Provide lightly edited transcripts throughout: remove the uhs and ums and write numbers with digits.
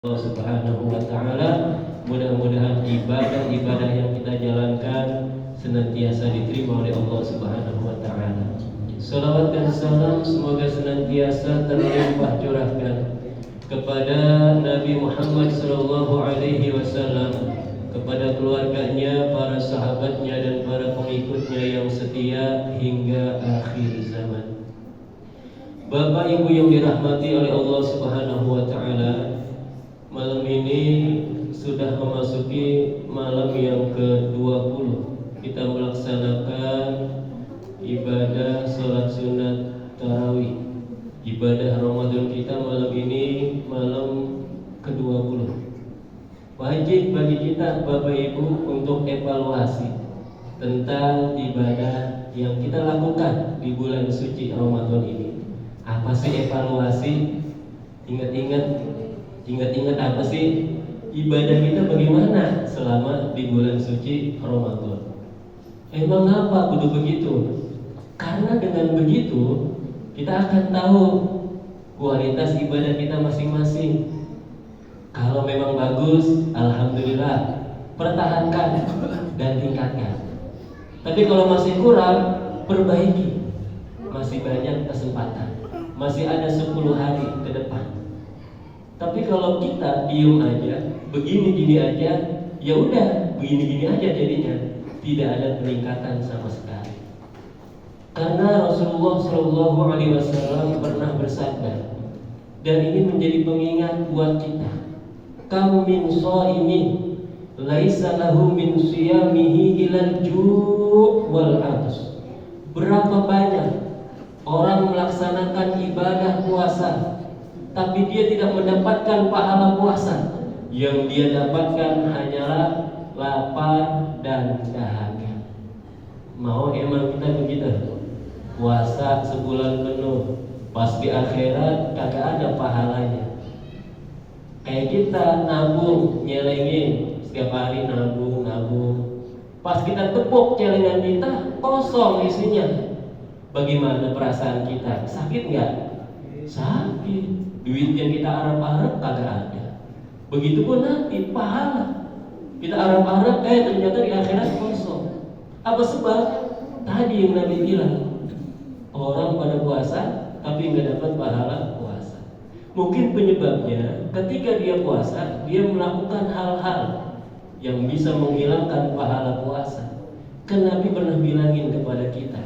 Allah Subhanahu wa Ta'ala. Mudah-mudahan ibadah-ibadah yang kita jalankan senantiasa diterima oleh Allah Subhanahu wa Ta'ala. Salawat dan salam semoga senantiasa terlimpah curahkan kepada Nabi Muhammad sallallahu alaihi wasallam, kepada keluarganya, para sahabatnya dan para pengikutnya yang setia hingga akhir zaman. Bapak Ibu yang dirahmati oleh Allah Subhanahu wa Ta'ala, malam ini sudah memasuki malam yang ke-20. Kita melaksanakan ibadah sholat sunat tarawih. Ibadah Ramadan kita malam ini malam ke-20. Wajib bagi kita Bapak Ibu untuk evaluasi tentang ibadah yang kita lakukan di bulan suci Ramadan ini. Apa sih evaluasi? Ingat-ingat apa sih ibadah kita bagaimana selama di bulan suci Ramadan? Emang apa kudu begitu? Karena dengan begitu kita akan tahu kualitas ibadah kita masing-masing. Kalau memang bagus, alhamdulillah, pertahankan dan tingkatkan. Tapi kalau masih kurang, perbaiki. Masih banyak kesempatan. Masih ada 10 hari ke depan. Tapi kalau kita diem aja, begini-gini aja, ya udah, begini-gini aja jadinya, tidak ada peningkatan sama sekali. Karena Rasulullah Shallallahu Alaihi Wasallam pernah bersabda, dan ini menjadi pengingat buat kita. Kam min shaimin laisa lahu min siyamihi ilal ju' wal 'aths. Berapa banyak orang melaksanakan ibadah puasa, tapi dia tidak mendapatkan pahala puasa. Yang dia dapatkan hanyalah lapar dan dahaga. Mau emang kita begitu? Puasa sebulan penuh, pas di akhirat kagak ada pahalanya. Kayak kita nabung, nyelengin setiap hari nabung. Pas kita tepuk celengan kita, kosong isinya. Bagaimana perasaan kita? Sakit nggak? Sakit. Duit yang kita harap-harap kagak ada. Begitupun nanti pahala kita harap-harap, ternyata di akhirat kosong. Apa sebab? Tadi yang Nabi bilang, orang pada puasa tapi nggak dapat pahala puasa. Mungkin penyebabnya ketika dia puasa, dia melakukan hal-hal yang bisa menghilangkan pahala puasa. Kan Nabi pernah bilangin kepada kita,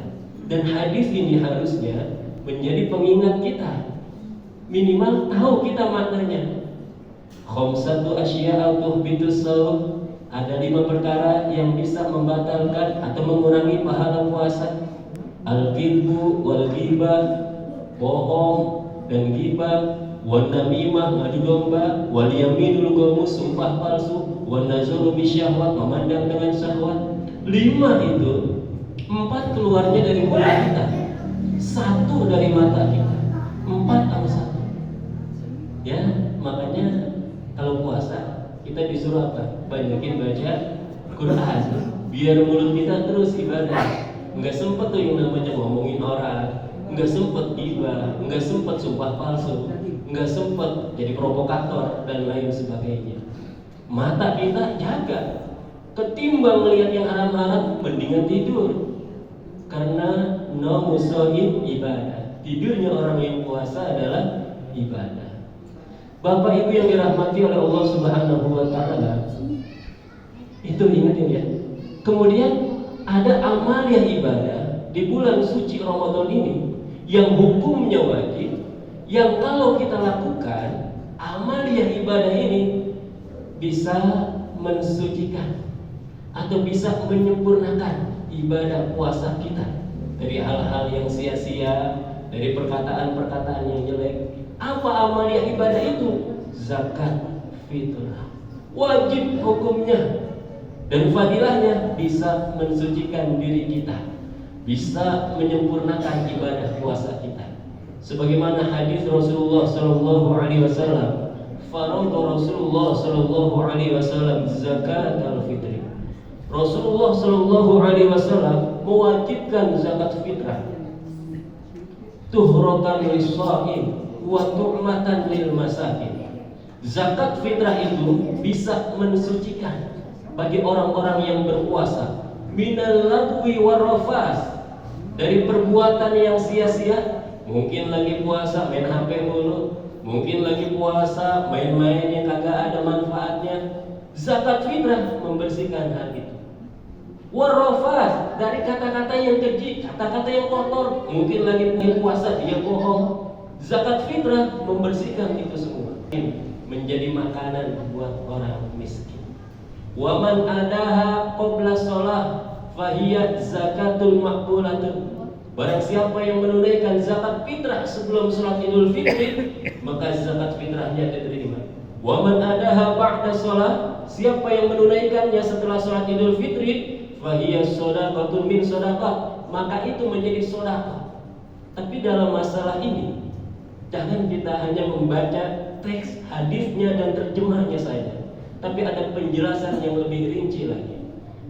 dan hadis ini harusnya menjadi pengingat kita. Minimal tahu kita maknanya. Khamsatu asya'a tuhbitus shaum. Ada 5 perkara yang bisa membatalkan atau mengurangi pahala puasa. Al-ghibbu wal ghibah, bohong dan ghibah, wan namimah, ngadu domba, wal yaminul ghamus, sumpah palsu, wan nazuru bisyahwat, memandang dengan syahwat. 5 itu, 4 keluarnya dari mulut kita, 1 dari mata kita, 4 sama 1. Ya, makanya kalau puasa kita disuruh apa? Banyakin baca Quran, biar mulut kita terus ibadah. Nggak sempet tuh yang namanya ngomongin orang, nggak sempet ghibah, nggak sempet sumpah palsu, nggak sempet jadi provokator dan lain sebagainya. Mata kita jaga, ketimbang melihat yang haram-haram, mendingan tidur. Karena naumu shaim ibadah, tidurnya orang yang puasa adalah ibadah. Bapak Ibu yang dirahmati oleh Allah Subhanahu wa Ta'ala, itu ingatin ya. Kemudian ada amalia ibadah di bulan suci Ramadan ini yang hukumnya wajib, yang kalau kita lakukan amalia ibadah ini bisa mensucikan atau bisa menyempurnakan ibadah puasa kita dari hal-hal yang sia-sia, dari perkataan-perkataan yang jelek. Apa amalia ibadah itu? Zakat fitrah. Wajib hukumnya. Dan fadilahnya bisa mensucikan diri kita, bisa menyempurnakan ibadah puasa kita. Sebagaimana hadis Rasulullah sallallahu alaihi wasallam, farada Rasulullah sallallahu alaihi wasallam zakat al-fitri. Rasulullah sallallahu alaihi wasallam mewajibkan zakat fitrah. Tuhratan lis-shaim wa tu'matan lil masakin. Zakat fitrah itu bisa mensucikan bagi orang-orang yang berpuasa minal lagwi warrafas, dari perbuatan yang sia-sia. Mungkin lagi puasa main HP mulu, mungkin lagi puasa main-main yang kagak ada manfaatnya. Zakat fitrah membersihkan hal itu. Warrafas, dari kata-kata yang keji, kata-kata yang kotor. Mungkin lagi puasa dia bohong. Zakat fitrah membersihkan itu semua, menjadi makanan buat orang miskin. Waman adaha qabla shalah fahiyat zakatul maqbulatun. Barang siapa yang menunaikan zakat fitrah sebelum sholat Idul Fitri, maka zakat fitrahnya diterima. Waman adaha ba'da shalah, siapa yang menunaikannya setelah sholat Idul Fitri, fahiyat shadaqatun min shadaqat, maka itu menjadi sedekah. Tapi dalam masalah ini, jangan kita hanya membaca teks hadisnya dan terjemahnya saja, tapi ada penjelasan yang lebih rinci lagi.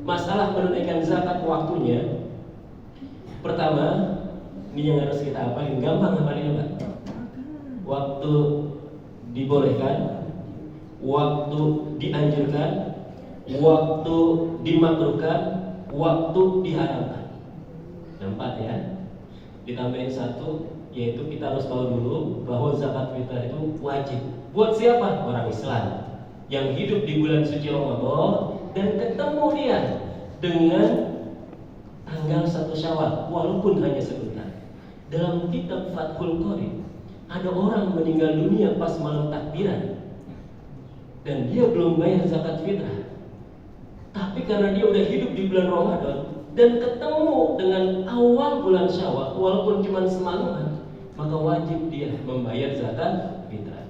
Masalah menunaikan zakat waktunya, pertama, ini yang harus kita hafalin, gampang hafalinnya Pak. Waktu dibolehkan, waktu dianjurkan, waktu dimakruhkan, waktu diharamkan. 4 ya. Ditambahin 1, yaitu kita harus tahu dulu bahwa zakat fitrah itu wajib. Buat siapa? Orang Islam yang hidup di bulan suci Ramadan dan ketemu dia dengan tanggal 1 Syawal, walaupun hanya sebentar. Dalam kitab Fathul Qorib, ada orang meninggal dunia pas malam takbiran dan dia belum bayar zakat fitrah. Tapi karena dia udah hidup di bulan Ramadan dan ketemu dengan awal bulan Syawal, walaupun cuma semalaman, maka wajib dia membayar zakat fitrah.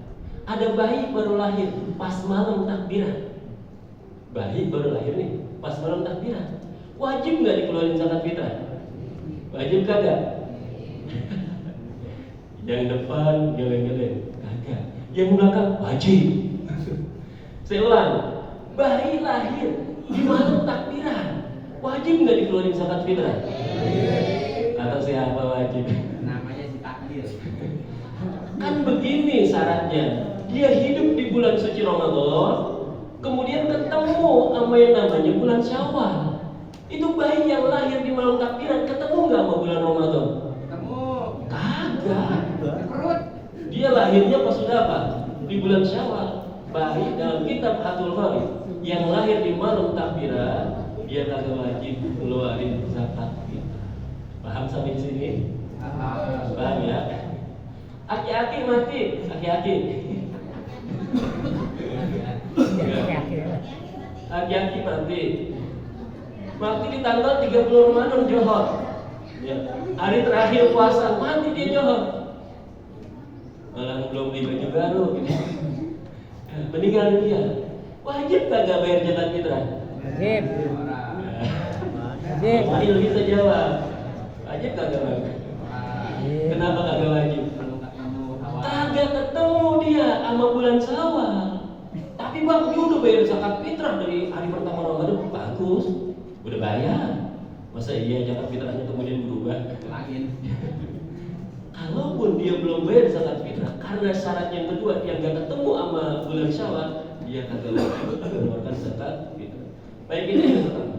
Ada bayi baru lahir pas malam takbiran. Bayi baru lahir nih pas malam takbiran. Wajib nggak dikeluarin zakat fitrah? Wajib kagak? Yang depan geleng-geleng, kagak. Yang belakang wajib. Saya ulang, bayi lahir di malam takbiran, wajib nggak dikeluarin zakat fitrah? Atau siapa wajib? Namanya si takdir. Kan begini syaratnya, dia hidup di bulan suci Ramadan, kemudian ketemu sama yang namanya bulan Syawal. Itu bayi yang lahir di malam takbiran ketemu nggak sama bulan Ramadan? Ketemu. Kagak. Perut. Dia lahirnya pas sudah apa? Di bulan Syawal. Bayi dalam kitab Fathul Qorib yang lahir di malam takbiran, dia kagak wajib keluarin zakat fitrah. Paham sampai di sini? Paham ya? Aki-aki mati, aki-aki. Aki-aki mati. Mati di tanggal 30 Ramadan Johor. Ya. Hari terakhir puasa, mati dia Johor. Malah belum beli baju baru gitu. Meninggal dunia. Wajib kagak bayar zakat fitrah? Wajib. Wajib. Ayo bisa jawab. Wajib kagak bayar? Kenapa kagak wajib? Kagak ketemu dia sama bulan Syawal. Tapi bang, dia udah bayar zakat fitrah dari hari pertama Ramadan, bagus, udah bayar. Masa iya zakat fitrahnya kemudian berubah? Kalaupun dia belum bayar zakat fitrah, karena syarat yang kedua dia nggak ketemu sama bulan Syawal, dia kagak wajib mengeluarkan zakat fitrah. Baik, ini yang pertama.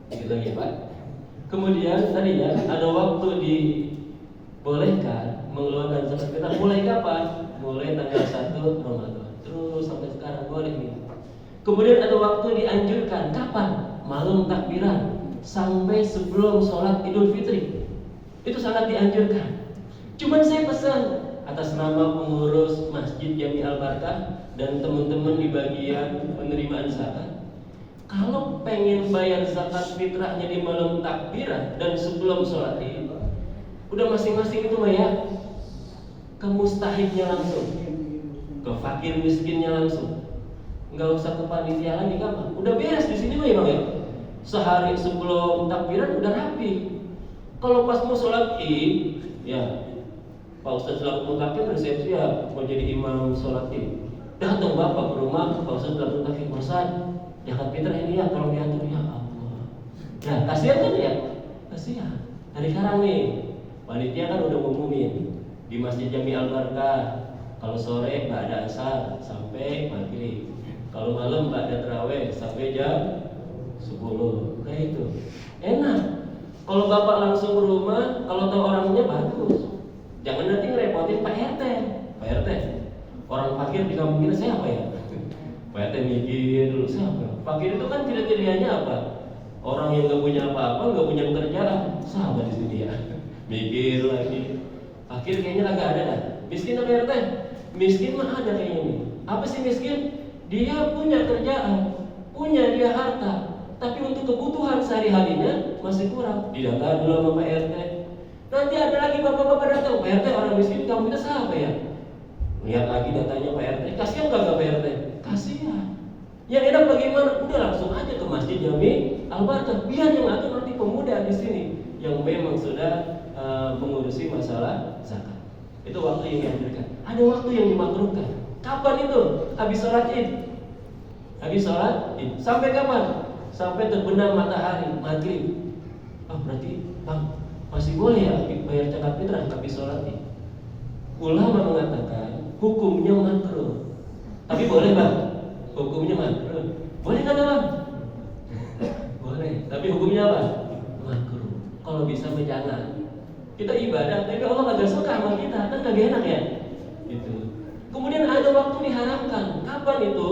Dikit lagi Pak. Kemudian tadi ya, ada waktu dibolehkan mengeluarkan zakat fitrah. Mulai kapan? Mulai tanggal 1 Ramadan. Terus sampai sekarang boleh nih. Kemudian ada waktu dianjurkan. Kapan? Malam takbiran sampai sebelum sholat Idul Fitri. Itu sangat dianjurkan. Cuman saya pesan atas nama pengurus Masjid Jami Al Barkah dan teman-teman di bagian penerimaan zakat, kalau pengen bayar zakat fitrahnya di malam takbiran dan sebelum sholat Id, udah masing-masing itu mah ya, ke mustahiknya langsung, ke fakir miskinnya langsung, nggak usah ke panitia lagi kapan, udah beres di sini mah ya bang ya. Sehari sebelum takbiran udah rapi. Kalau pas mau sholat Id, ya Pak Ustadz selaku mutakib resepsi ya mau jadi imam sholat Id. Datang bapak ke rumah, Pak Ustadz selaku mutakib, Ustadz zakat fitrah ini ya kalau diatur, ya Allah. Ya kasihan kan ya, kasihan. Dari sekarang nih, panitia kan udah ngumumin di Masjid Jami Al Barkah Kalau sore ba'da asar sampai maghrib. Kalau malam ba'da tarawih sampai jam 10. Kayak itu. Enak. Kalau bapak langsung ke rumah, kalau tahu orangnya bagus. Jangan nanti ngerepotin Pak RT. Pak RT, orang fakir di kampung kita siapa ya? Pak RT mikir dulu siapa? Fakir itu kan kriteриanya apa? Orang yang nggak punya apa-apa, nggak punya pekerjaan, siapa di sini ya? Mikir lagi. Fakir kayaknya agak ada dah. Miskin apa RT? Miskin mah ada kayaknya nih. Apa sih miskin? Dia punya kerjaan, punya dia harta, tapi untuk kebutuhan sehari-harinya masih kurang. Didata dulu sama Pak RT. Nanti ada lagi bapak-bapak datang, Pak RT orang miskin kamu kita siapa ya? Lihat lagi datanya Pak RT. Kasihan nggak Pak RT? Kasihan. Yang enak bagaimana? Udah langsung aja ke Masjid Jami Al-Barkah. Biar yang atur nanti pemuda di sini yang memang sudah mengurusi masalah zakat. Itu waktu yang dianjurkan. Ada waktu yang dimakruhkan. Kapan itu? Habis sholat Id. Habis sholat Id. Sampai kapan? Sampai terbenam matahari maghrib. Berarti bang masih boleh ya bayar zakat fitrah habis sholat Id. Ulama mengatakan hukumnya makruh. Tapi boleh bang? Hukumnya makruh. Boleh kata bang? Boleh. Tapi hukumnya apa? Makruh. Kalau bisa jangan. Kita ibadah, tapi Allah agak suka sama kita, kan kagak enak ya? Gitu. Kemudian ada waktu diharamkan. Kapan itu?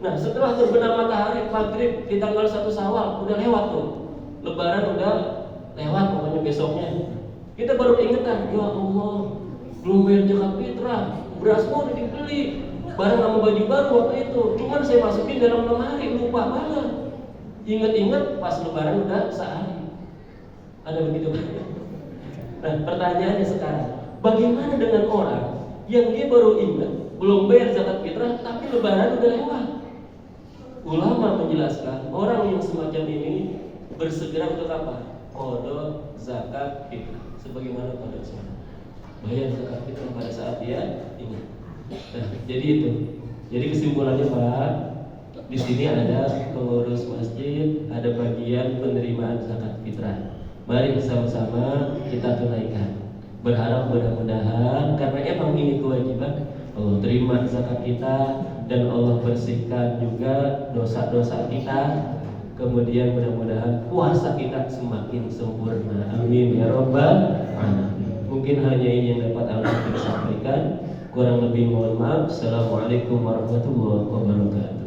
Nah, setelah terbenam matahari maghrib di tanggal 1 Syawal udah lewat tuh. Lebaran udah lewat pokoknya besoknya. Kita baru ingetan, ya Allah, belum bayar zakat fitrah, berasmu udah dibeli, barang sama baju baru waktu itu. Cuman saya masukin dalam lemari, lupa banget. Ingat-ingat pas lebaran udah sehari. Ada begitu kan? Nah, pertanyaannya sekarang, bagaimana dengan orang yang dia baru ingat, belum bayar zakat fitrah, tapi lebaran udah lewat? Ulama menjelaskan, orang yang semacam ini bersegera untuk apa? Qada zakat fitrah. Sebagaimana pada saat bayar zakat fitrah pada saat dia ingat. Nah, jadi itu. Jadi kesimpulannya Pak, di sini ada pengurus masjid, ada bagian penerimaan zakat fitrah. Mari bersama-sama kita tunaikan. Berharap mudah-mudahan karena emang ini kewajiban, Allah terima zakat kita dan Allah bersihkan juga dosa-dosa kita. Kemudian mudah-mudahan puasa kita semakin sempurna. Amin ya rabbal alamin. Mungkin hanya ini yang dapat Allah sampaikan. Kurang lebih mohon maaf. Assalamualaikum warahmatullahi wabarakatuh.